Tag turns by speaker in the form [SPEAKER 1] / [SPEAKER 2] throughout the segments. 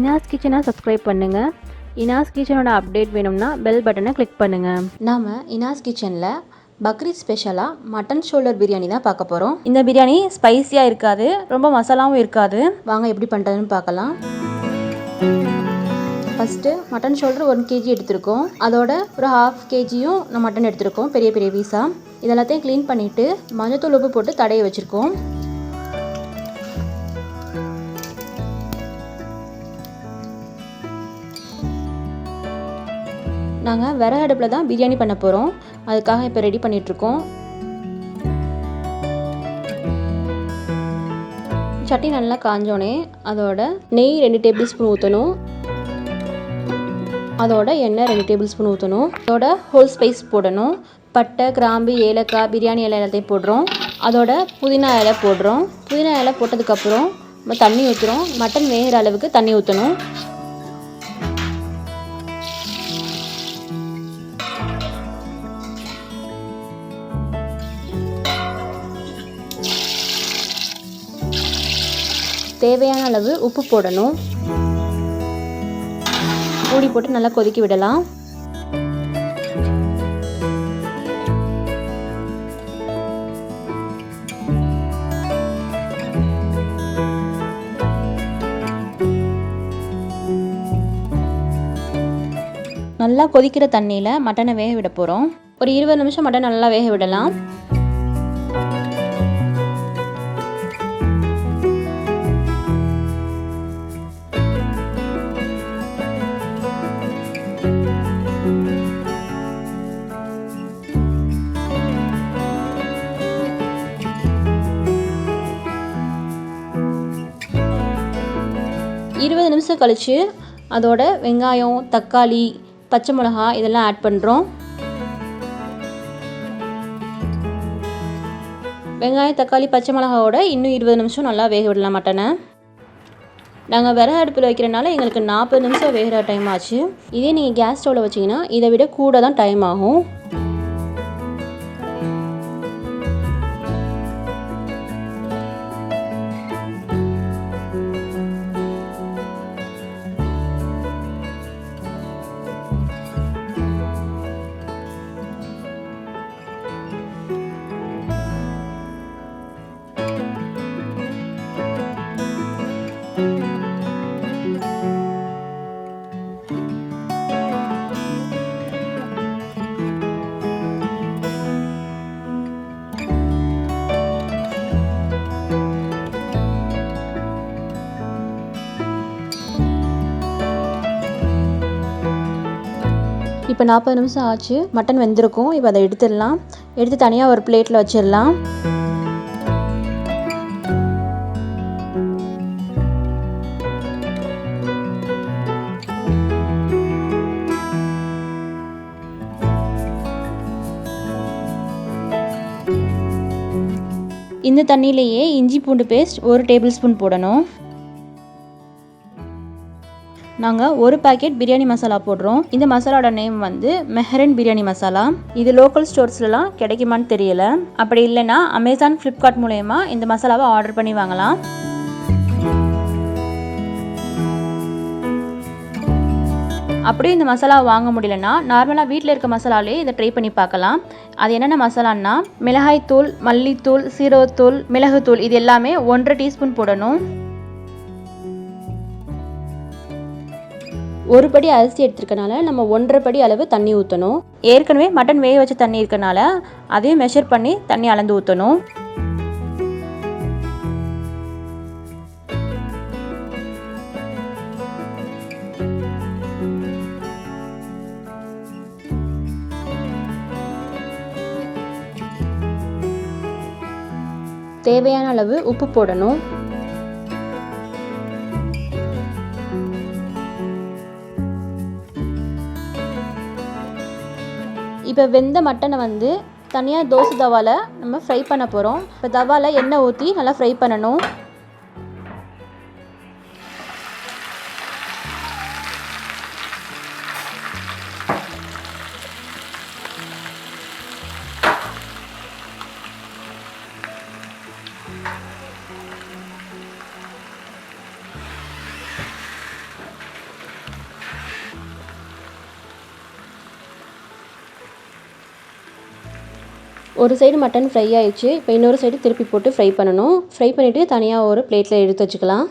[SPEAKER 1] இனாஸ் கிச்சனை சப்ஸ்கிரைப் பண்ணுங்கள். இனாஸ் கிச்சனோட அப்டேட் வேணும்னா பெல் பட்டனை கிளிக் பண்ணுங்கள்.
[SPEAKER 2] நாம் இனாஸ் கிச்சனில் பக்ரீத் ஸ்பெஷலாக மட்டன் ஷோல்டர் பிரியாணி தான் பார்க்க போகிறோம். இந்த பிரியாணி ஸ்பைஸியாக இருக்காது, ரொம்ப மசாலாவும் இருக்காது. வாங்க எப்படி பண்ணுறதுன்னு பார்க்கலாம். ஃபஸ்ட்டு மட்டன் ஷோல்டர் 1 kg எடுத்திருக்கோம். அதோட ஒரு 1/2 kgயும் நான் மட்டன் எடுத்திருக்கோம், பெரிய பெரிய பீஸாக. இதெல்லாத்தையும் க்ளீன் பண்ணிவிட்டு மஞ்சத்தூள் உப்பு போட்டு தடவி வச்சுருக்கோம். நாங்கள் விறகு அடுப்பில் தான் பிரியாணி பண்ண போகிறோம். அதுக்காக இப்போ ரெடி பண்ணிகிட்ருக்கோம். சட்டி நல்லா காஞ்சோடனே அதோட நெய் 2 டேபிள் ஸ்பூன் ஊற்றணும். அதோட எண்ணெய் 2 டேபிள் ஸ்பூன் ஊற்றணும். அதோட ஹோல் ஸ்பைஸ் போடணும். பட்டை, கிராம்பு, ஏலக்காய், பிரியாணி இலை எல்லாத்தையும் போடுறோம். அதோட புதினா இலை போடுறோம். புதினா இலை போட்டதுக்கப்புறம் நம்ம தண்ணி ஊற்றுறோம். மட்டன் வேகிற அளவுக்கு தண்ணி ஊற்றணும். தேவையான அளவு உப்பு போடணும். மூடி போட்டு நல்லா கொதிக்க விடலாம். நல்லா கொதிக்கிற தண்ணியில் மட்டனை வேக விட போகிறோம். ஒரு 20 நிமிஷம் மட்டன் நல்லா வேக விடலாம். இருபது நிமிஷம் கழித்து அதோட வெங்காயம், தக்காளி, பச்சை மிளகா இதெல்லாம் ஆட் பண்ணுறோம். வெங்காயம், தக்காளி, பச்சை மிளகாவோட இன்னும் 20 நிமிஷம் நல்லா வேக விடலாம் மட்டனை. நாங்கள் விறகு அடுப்பில் வைக்கிறனால எங்களுக்கு 40 நிமிஷம் வேகிற டைம் ஆச்சு. இதே நீங்கள் கேஸ் ஸ்டவ்வில் வச்சிங்கன்னா இதை விட கூட தான் டைம் ஆகும். இப்போ 40 நிமிஷம் ஆச்சு. மட்டன் வெந்திருக்கும். இப்போ அதை எடுத்துடலாம். எடுத்து தனியாக ஒரு பிளேட்டில் வச்சிடலாம். இந்த தண்ணியிலேயே இஞ்சி பூண்டு பேஸ்ட் 1 டேபிள் ஸ்பூன் போடணும். நாங்கள் 1 பாக்கெட் பிரியாணி மசாலா போடுறோம். இந்த மசாலாவோட நேம் வந்து மெஹரன் பிரியாணி மசாலா. இது லோக்கல் ஸ்டோர்ஸ்லாம் கிடைக்குமான்னு தெரியல. அப்படி இல்லைன்னா அமேசான், ஃப்ளிப்கார்ட் மூலயமா இந்த மசாலாவை ஆர்டர் பண்ணி வாங்கலாம். அப்படியே இந்த மசாலா வாங்க முடியலன்னா நார்மலாக வீட்டில் இருக்க மசாலாலே இதை ட்ரை பண்ணி பார்க்கலாம். அது என்னென்ன மசாலான்னா மிளகாய்த்தூள், மல்லித்தூள், சீரகத்தூள், மிளகுத்தூள் இது எல்லாமே 1.5 டீஸ்பூன் போடணும். 1 படி அரிசி எடுத்துருக்கனால நம்ம 1.5 படி அளவு தண்ணி ஊற்றணும். ஏற்கனவே மட்டன் வேக வச்ச தண்ணி இருக்கனால அதையும் மெஷர் பண்ணி தண்ணி அளந்து ஊற்றணும். தேவையான அளவு உப்பு போடணும். இப்போ வெந்த மட்டனை வந்து தனியாக தோசை தவாவில் நம்ம ஃப்ரை பண்ண போகிறோம். இப்போ தவாவில் எண்ணெய் ஊற்றி நல்லா ஃப்ரை பண்ணணும். ஒரு சைடு மட்டன் ஃப்ரை ஆயிடுச்சு. இப்போ இன்னொரு சைடு திருப்பி போட்டு ஃப்ரை பண்ணணும். ஃப்ரை பண்ணிவிட்டு தனியாக ஒரு பிளேட்டில் எடுத்து வச்சுக்கலாம்.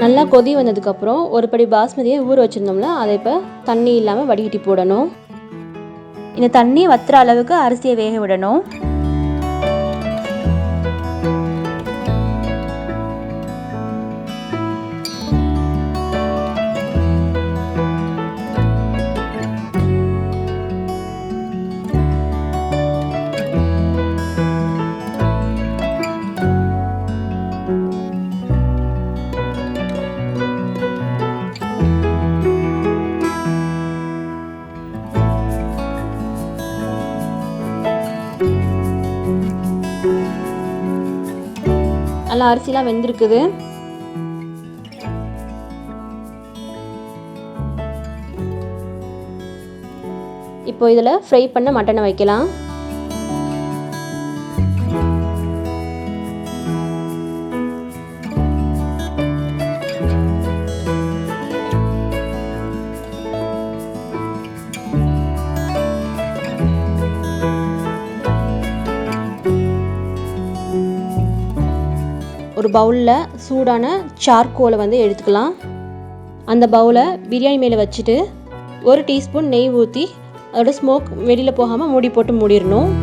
[SPEAKER 2] நல்லா கொதி வந்ததுக்கப்புறம் ஒரு படி பாஸ்மதியை ஊற வச்சுருந்தோம்ல, அதை இப்போ தண்ணி இல்லாமல் வடிகட்டி போடணும். இந்த தண்ணி வத்துற அளவுக்கு அரிசியை வேக விடணும். நல்லா அரிசிலாம் வெந்திருக்குது. இப்போ இதில் ஃப்ரை பண்ண மட்டனை வைக்கலாம். ஒரு பவுலில் சூடான சார்கோலை வந்து எடுத்துக்கலாம். அந்த பவுலை பிரியாணி மேலே வச்சுட்டு 1 டீஸ்பூன் நெய் ஊற்றி அதோட ஸ்மோக் வெளியில் போகாமல் மூடி போட்டு மூடிடணும்.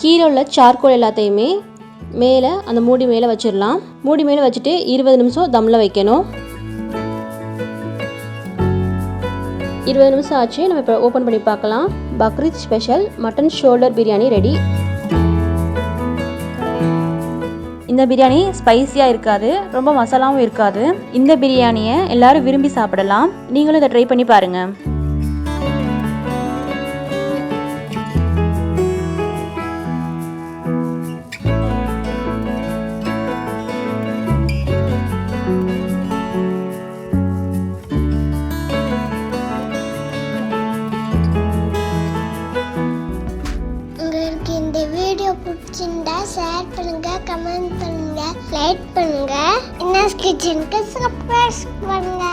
[SPEAKER 2] கீழே உள்ள சார்கோல் எல்லாத்தையுமே மேலே அந்த மூடி மேலே வச்சிடலாம். மூடி மேலே வச்சுட்டு 20 நிமிஷம் தம்மில் வைக்கணும். 20 நிமிஷம் ஆச்சு. நம்ம இப்போ ஓப்பன் பண்ணி பார்க்கலாம். Bakrid special mutton shoulder biryani ready. இந்த பிரியாணி ஸ்பைஸியாக இருக்காது, ரொம்ப மசாலாவும் இருக்காது. இந்த பிரியாணியை எல்லாரும் விரும்பி சாப்பிடலாம். நீங்களும் இதை ட்ரை பண்ணி பாருங்கள்.
[SPEAKER 3] இந்த வீடியோ பிடிச்சிருந்தா ஷேர் பண்ணுங்க, கமெண்ட் பண்ணுங்க, லைக் பண்ணுங்க. இன்னாஸ் கிச்சனுக்கு சப்ஸ்கிரைப் பண்ணுங்க.